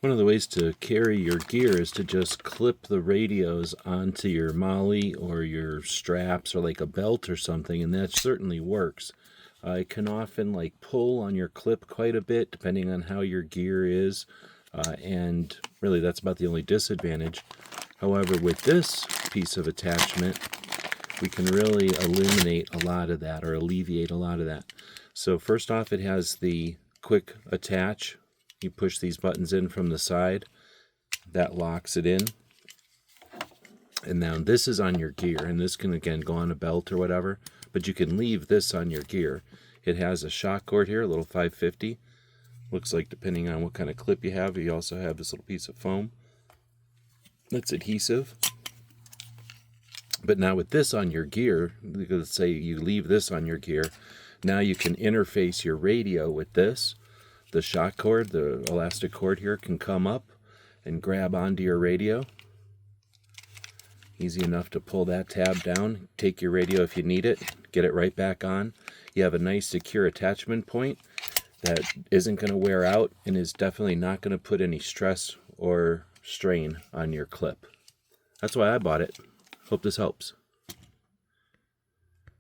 One of the ways to carry your gear is to just clip the radios onto your Molle or your straps or like a belt or something, and that certainly works. It can often like pull on your clip quite a bit depending on how your gear is, and really that's about the only disadvantage. However, with this piece of attachment, we can really eliminate a lot of that, or alleviate a lot of that. So first off, it has the quick attach. You push these buttons in from the side, that locks it in. And now this is on your gear, and this can again go on a belt or whatever, but you can leave this on your gear. It has a shock cord here, a little 550. Looks like, depending on what kind of clip you have, you also have this little piece of foam that's adhesive. But now with this on your gear, let's say you leave this on your gear, now you can interface your radio with this. The shock cord, the elastic cord here, can come up and grab onto your radio. Easy enough to pull that tab down, take your radio if you need it, get it right back on. You have a nice secure attachment point that isn't going to wear out and is definitely not going to put any stress or strain on your clip. That's why I bought it. Hope this helps.